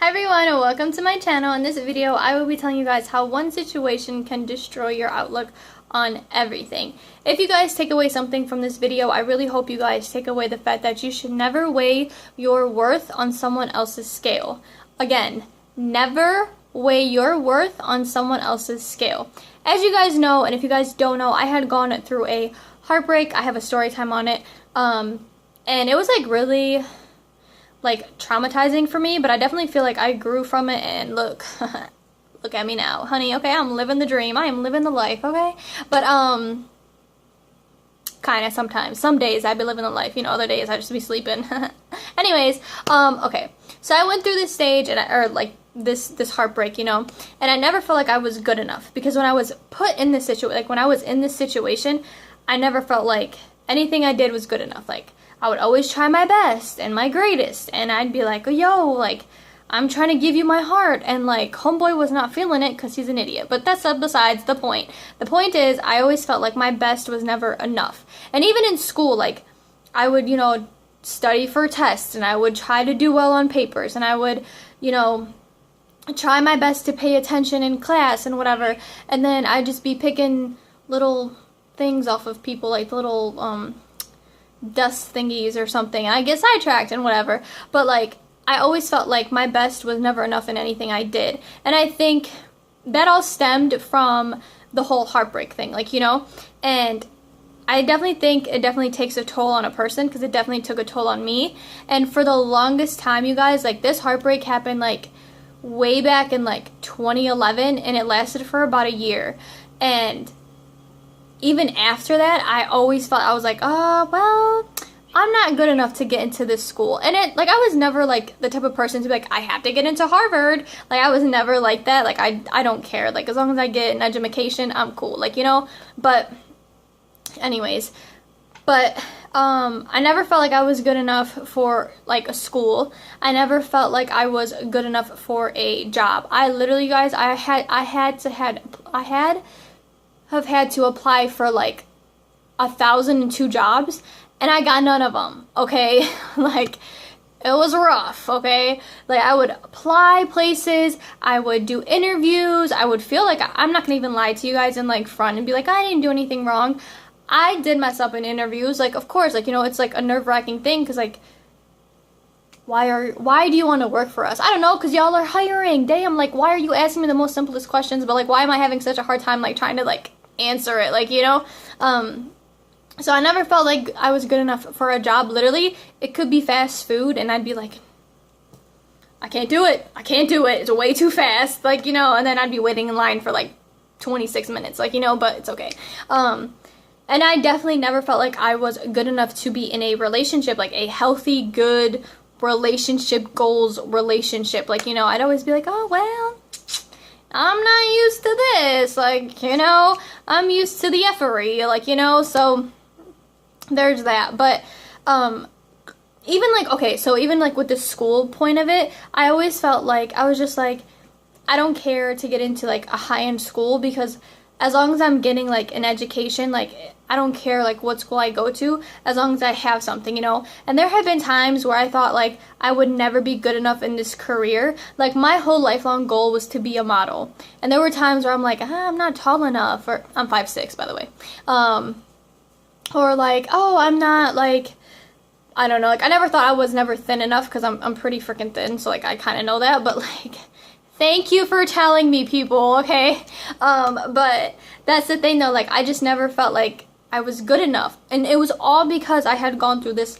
Hi everyone and welcome to my channel. In this video I will be telling you guys how one situation can destroy your outlook on everything. If you guys take away something from this video, I really hope you guys take away the fact that you should never weigh your worth on someone else's scale. Again, never weigh your worth on someone else's scale. As you guys know, and if you guys don't know, I had gone through a heartbreak. I have a story time on it. And it was like really traumatizing for me, but I definitely feel like I grew from it. And look look at me now, honey. Okay, I'm living the dream. I am living the life. Okay, but kind of sometimes. Some days I be living the life, you know, other days I just be sleeping. Anyways, okay, so I went through this stage and this heartbreak, you know, and I never felt like I was good enough, because when I was put in this situation, when I was in this situation, I never felt like anything I did was good enough. Like, I would always try my best and my greatest, and I'd be like, yo, like, I'm trying to give you my heart, and like, homeboy was not feeling it because he's an idiot. But that's besides the point. The point is, I always felt like my best was never enough. And even in school, like, I would, you know, study for tests, and I would try to do well on papers, and I would, you know, try my best to pay attention in class and whatever, and then I'd just be picking little things off of people, like little, dust thingies or something, and I get sidetracked and whatever. But like, I always felt like my best was never enough in anything I did, and I think that all stemmed from the whole heartbreak thing, like, you know. And I definitely think it definitely takes a toll on a person, because it definitely took a toll on me. And for the longest time, you guys, like, this heartbreak happened like way back in like 2011, and it lasted for about a year. And even after that, I always felt, I was like, oh, well, I'm not good enough to get into this school. And it, like, I was never like the type of person to be like, I have to get into Harvard. Like, I was never like that. Like, I don't care. Like, as long as I get an education, I'm cool. Like, you know. But anyways, but I never felt like I was good enough for like a school. I never felt like I was good enough for a job. I literally, guys, I have had to apply for like 1,002 jobs, and I got none of them. Okay, like, it was rough. Okay, like, I would apply places, I would do interviews, I would feel like, I'm not gonna even lie to you guys in like front and be like, I didn't do anything wrong. I did mess up in interviews, like, of course, like, you know, it's like a nerve-wracking thing, because like, why do you want to work for us? I don't know, because y'all are hiring. Damn, like, why are you asking me the most simplest questions, but like, why am I having such a hard time like trying to like answer it, like, you know. So I never felt like I was good enough for a job. Literally, it could be fast food, and I'd be like, I can't do it, it's way too fast, like, you know. And then I'd be waiting in line for like 26 minutes, like, you know, but it's okay. And I definitely never felt like I was good enough to be in a relationship, like a healthy, good relationship, goals relationship. Like, you know, I'd always be like, oh, well, I'm not used to this, like, you know, I'm used to the effery, like, you know. So there's that. But even like, okay, so even like with the school point of it, I always felt like I was just like, I don't care to get into like a high-end school, because as long as I'm getting like an education, like, I don't care like what school I go to, as long as I have something, you know. And there have been times where I thought like I would never be good enough in this career. Like, my whole lifelong goal was to be a model, and there were times where I'm like, I'm not tall enough, or I'm 5'6", by the way, or like, oh, I'm not, like, I don't know, like, I never thought I was never thin enough, because I'm pretty freaking thin, so like, I kind of know that. But like, thank you for telling me, people, okay? But that's the thing though, like, I just never felt like I was good enough. And it was all because I had gone through this,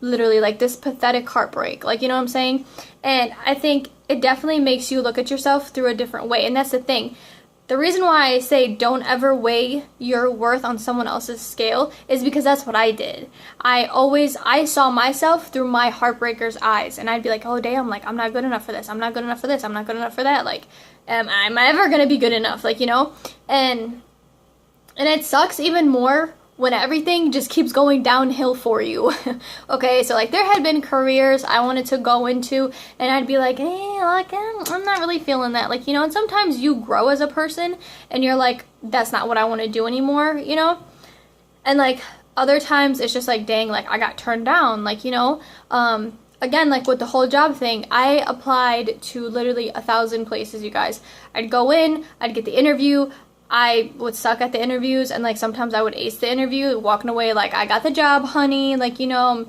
literally, like, this pathetic heartbreak, like, you know what I'm saying? And I think it definitely makes you look at yourself through a different way. And that's the thing. The reason why I say don't ever weigh your worth on someone else's scale is because that's what I did. I saw myself through my heartbreaker's eyes, and I'd be like, oh, damn, like, I'm not good enough for this, I'm not good enough for this, I'm not good enough for that, like, am I ever gonna be good enough, like, you know. And it sucks even more when everything just keeps going downhill for you. Okay, so like, there had been careers I wanted to go into, and I'd be like, hey, like, I'm not really feeling that, like, you know. And sometimes you grow as a person, and you're like, that's not what I want to do anymore, you know. And like, other times it's just like, dang, like, I got turned down, like, you know. again, like with the whole job thing, I applied to literally 1,000 places, you guys. I'd go in, I'd get the interview, I would suck at the interviews, and like sometimes I would ace the interview, walking away like, I got the job, honey, like, you know,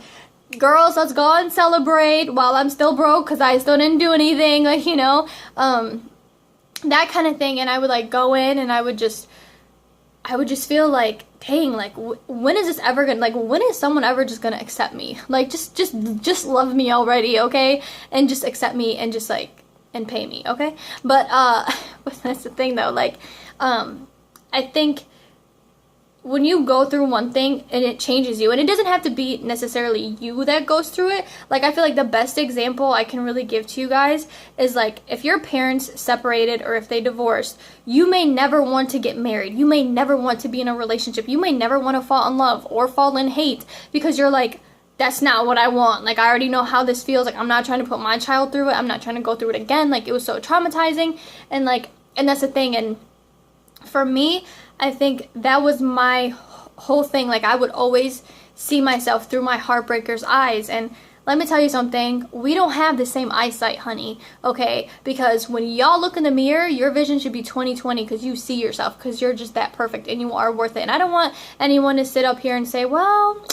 girls, let's go and celebrate while I'm still broke because I still didn't do anything, like, you know, that kind of thing. And I would like go in and I would just feel like, dang, like when is this ever gonna, like when is someone ever just gonna accept me? Like just love me already, okay? And just accept me and just like, and pay me, okay? But that's the thing though, like I think when you go through one thing and it changes you, and it doesn't have to be necessarily you that goes through it, like I feel like the best example I can really give to you guys is like if your parents separated or if they divorced, you may never want to get married, you may never want to be in a relationship, you may never want to fall in love or fall in hate because you're like, that's not what I want, like I already know how this feels, like I'm not trying to put my child through it, I'm not trying to go through it again, like it was so traumatizing. And like, and that's the thing. And for me, I think that was my whole thing. Like I would always see myself through my heartbreaker's eyes. And let me tell you something, we don't have the same eyesight, honey, okay? Because when y'all look in the mirror, your vision should be 20/20 because you see yourself, because you're just that perfect and you are worth it. And I don't want anyone to sit up here and say, well,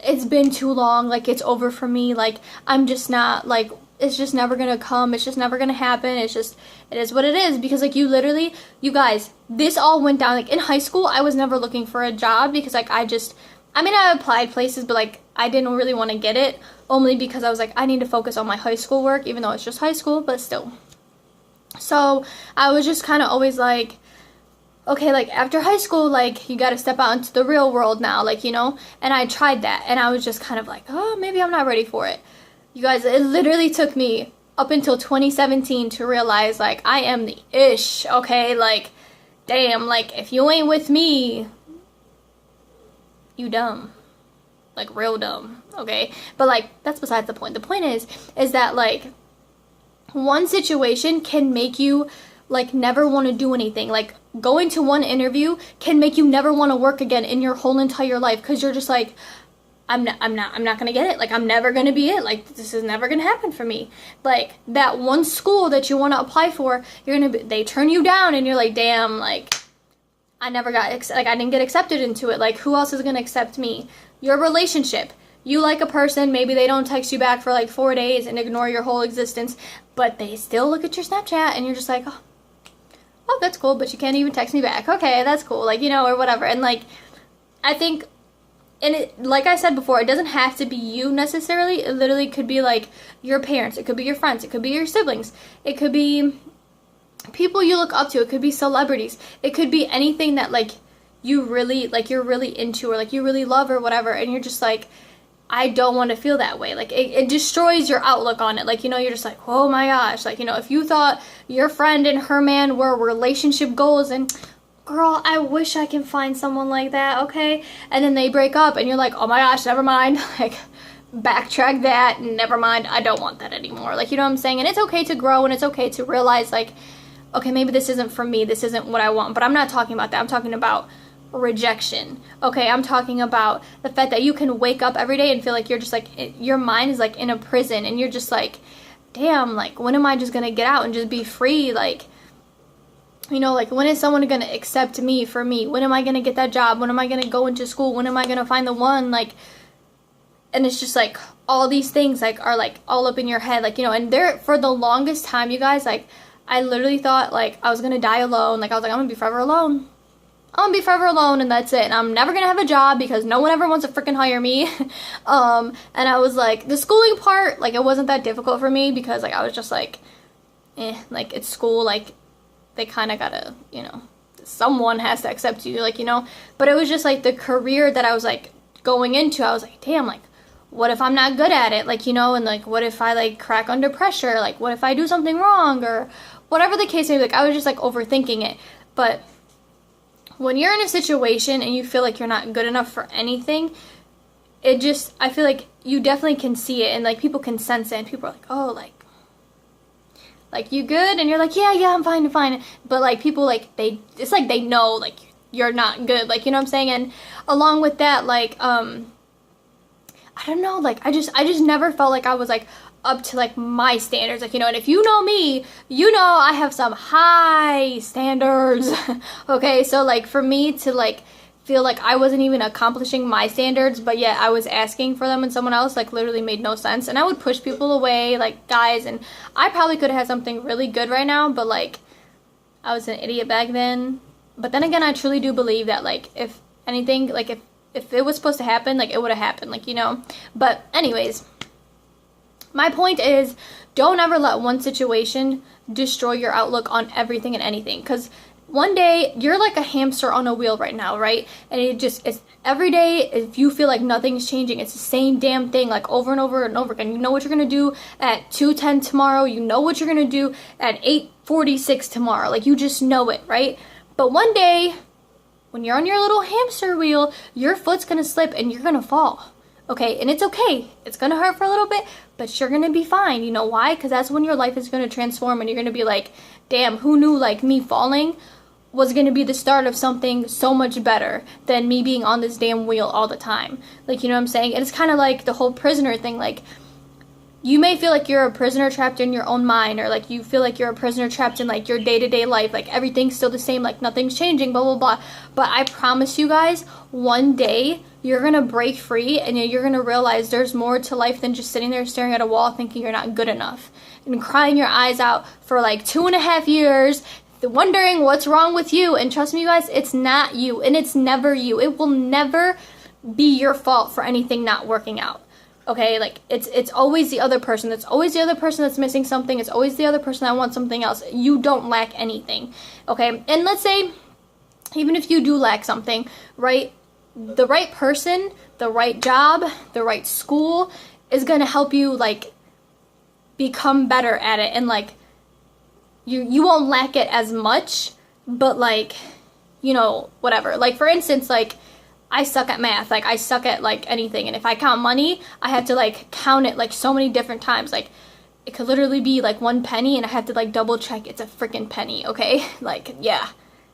it's been too long, like it's over for me, like I'm just not, like it's just never gonna come, it's just never gonna happen, it is what it is. Because like you guys, this all went down, like in high school, I was never looking for a job because like I applied places, but like I didn't really want to get it, only because I was like, I need to focus on my high school work, even though it's just high school, but still. So I was just kind of always like, okay, like after high school, like you got to step out into the real world now, like, you know. And I tried that and I was just kind of like, oh, maybe I'm not ready for it. You guys, it literally took me up until 2017 to realize, like, I am the ish, okay? Like, damn, like, if you ain't with me, you dumb. Like, real dumb, okay? But, like, that's besides the point. The point is that, like, one situation can make you, like, never want to do anything. Like, going to one interview can make you never want to work again in your whole entire life because you're just like, I'm not gonna get it. Like, I'm never gonna be it. Like, this is never gonna happen for me. Like, that one school that you want to apply for, they turn you down, and you're like, damn, like, I didn't get accepted into it. Like, who else is gonna accept me? Your relationship. You like a person, maybe they don't text you back for like 4 days and ignore your whole existence, but they still look at your Snapchat, and you're just like, oh, that's cool, but you can't even text me back. Okay, that's cool, like, you know, or whatever. And like, I think. And it, like I said before, it doesn't have to be you necessarily. It literally could be like your parents. It could be your friends. It could be your siblings. It could be people you look up to. It could be celebrities. It could be anything that like you're really into or like you really love or whatever. And you're just like, I don't want to feel that way. Like it destroys your outlook on it. Like, you know, you're just like, oh my gosh. Like, you know, if you thought your friend and her man were relationship goals and girl, I wish I can find someone like that, okay? And then they break up and you're like, oh my gosh, never mind. Like, backtrack that, never mind, I don't want that anymore. Like, you know what I'm saying? And it's okay to grow and it's okay to realize, like, okay, maybe this isn't for me, this isn't what I want. But I'm not talking about that. I'm talking about rejection, okay? I'm talking about the fact that you can wake up every day and feel like you're just like, your mind is like in a prison and you're just like, damn, like, when am I just gonna get out and just be free? Like, you know, like, when is someone gonna accept me for me? When am I gonna get that job? When am I gonna go into school? When am I gonna find the one? Like, and it's just like all these things like are like all up in your head, like, you know. And there, for the longest time, you guys, like, I literally thought like I was gonna die alone. Like, I was like, I'm gonna be forever alone. I'm gonna be forever alone, and that's it. And I'm never gonna have a job because no one ever wants to freaking hire me. And I was like, the schooling part, like, it wasn't that difficult for me because like I was just like, like, it's school, like, they kind of gotta, you know, someone has to accept you, like, you know. But it was just like the career that I was like going into, I was like, damn, like, what if I'm not good at it, like, you know. And like, what if I like crack under pressure, like, what if I do something wrong, or whatever the case may be. Like, I was just like overthinking it. But when you're in a situation and you feel like you're not good enough for anything, it just, I feel like you definitely can see it, and like people can sense it, and people are like, oh, like, you good? And you're like, yeah, I'm fine. But, like, people, like, it's like they know, like, you're not good. Like, you know what I'm saying? And along with that, like, I don't know, like I just never felt like I was like up to like my standards, like, you know. And if you know me, you know I have some high standards. Okay, so like for me to like feel like I wasn't even accomplishing my standards, but yet I was asking for them in someone else, like literally made no sense. And I would push people away, like guys, and I probably could have had something really good right now, but like I was an idiot back then. But then again, I truly do believe that like if anything, like if it was supposed to happen, like it would have happened, like, you know. But anyways, my point is, don't ever let one situation destroy your outlook on everything and anything, because one day you're like a hamster on a wheel right now, right? And it's every day, if you feel like nothing's changing, it's the same damn thing, like over and over and over again. You know what you're gonna do at 2:10 tomorrow, you know what you're gonna do at 8:46 tomorrow, like you just know it, right? But one day, when you're on your little hamster wheel, your foot's gonna slip and you're gonna fall. Okay, and it's okay. It's gonna hurt for a little bit, but you're gonna be fine. You know why? Because that's when your life is gonna transform and you're gonna be like, damn, who knew like me falling was gonna be the start of something so much better than me being on this damn wheel all the time. Like, you know what I'm saying? And it's kind of like the whole prisoner thing. Like, you may feel like you're a prisoner trapped in your own mind, or like you feel like you're a prisoner trapped in like your day-to-day life, like everything's still the same, like nothing's changing, blah blah blah. But I promise you guys, one day you're gonna break free and you're gonna realize there's more to life than just sitting there staring at a wall thinking you're not good enough and crying your eyes out for like 2.5 years wondering what's wrong with you. And trust me, you guys, it's not you, and it's never you. It will never be your fault for anything not working out. Okay, like it's always the other person. It's always the other person that's missing something. It's always the other person that wants something else. You don't lack anything. Okay, and let's say even if you do lack something, right? The right person, the right job, the right school is gonna help you like become better at it, and like you won't lack it as much, but like, you know, whatever. Like for instance, like I suck at math, like I suck at like anything, and if I count money, I have to like count it like so many different times. Like it could literally be like 1 penny and I have to like double check it's a freaking penny, okay? Like, yeah,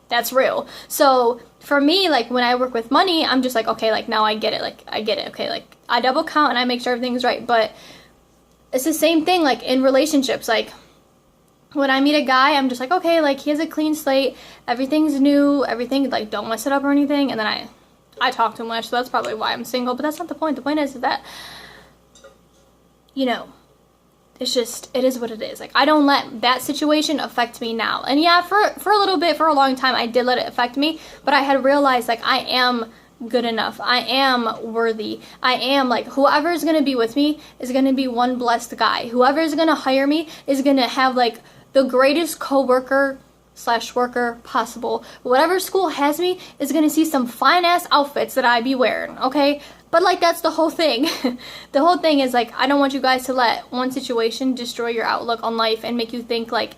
that's real. So for me, like when I work with money, I'm just like, okay, like now I get it, like I get it, okay? Like I double count and I make sure everything's right. But it's the same thing like in relationships. Like when I meet a guy, I'm just like, okay, like he has a clean slate, everything's new, everything, like don't mess it up or anything. And then I talk too much, so that's probably why I'm single, but that's not the point. The point is that, you know, it's just, it is what it is. Like, I don't let that situation affect me now. And yeah, for a little bit, for a long time, I did let it affect me, but I had realized, like, I am good enough. I am worthy. I am, like, whoever is going to be with me is going to be one blessed guy. Whoever is going to hire me is going to have, like, the greatest coworker / worker possible. Whatever school has me is gonna see some fine ass outfits that I be wearing, okay? But like that's the whole thing. The whole thing is like I don't want you guys to let one situation destroy your outlook on life and make you think like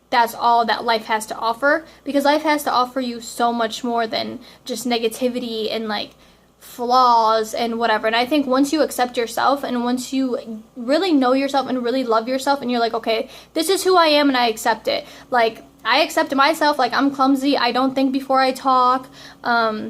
that's all that life has to offer, because life has to offer you so much more than just negativity and like flaws and whatever. And I think once you accept yourself and once you really know yourself and really love yourself and you're like, okay, this is who I am and I accept it. Like I accept myself, like I'm clumsy, I don't think before I talk, I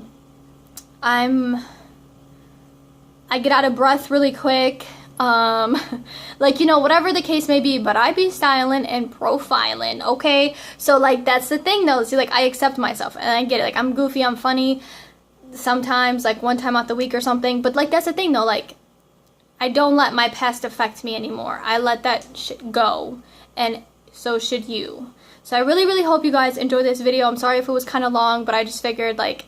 get out of breath really quick, like, you know, whatever the case may be, but I be styling and profiling, okay? So like that's the thing though, see, like I accept myself and I get it, like I'm goofy, I'm funny sometimes, like one time out the week or something, but like that's the thing though, like I don't let my past affect me anymore. I let that shit go, and so should you. So I really, really hope you guys enjoyed this video. I'm sorry if it was kind of long, but I just figured like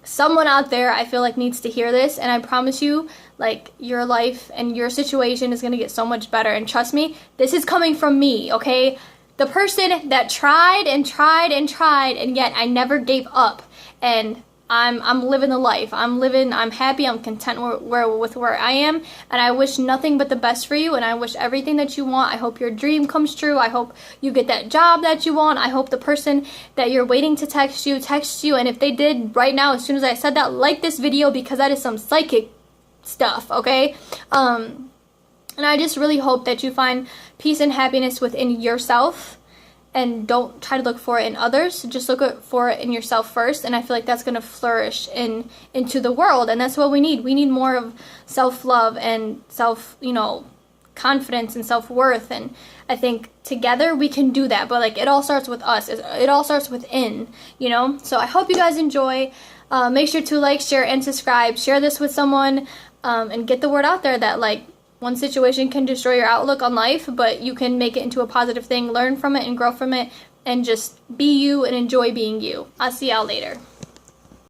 someone out there I feel like needs to hear this, and I promise you, like your life and your situation is gonna get so much better. And trust me, this is coming from me, okay? The person that tried and tried and tried, and yet I never gave up. And I'm living the life. I'm happy, I'm content with where I am, and I wish nothing but the best for you, and I wish everything that you want. I hope your dream comes true. I hope you get that job that you want. I hope the person that you're waiting to text you, and if they did right now, as soon as I said that, like this video, because that is some psychic stuff, okay? And I just really hope that you find peace and happiness within yourself, and don't try to look for it in others. Just look for it in yourself first, and I feel like that's going to flourish into the world, and that's what we need. We need more of self-love and confidence and self-worth, and I think together we can do that. But like, it all starts with us. It all starts within, So I hope you guys enjoy. Make sure to like, share, and subscribe. Share this with someone, and get the word out there that like, one situation can destroy your outlook on life, but you can make it into a positive thing, learn from it and grow from it, and just be you and enjoy being you. I'll see y'all later.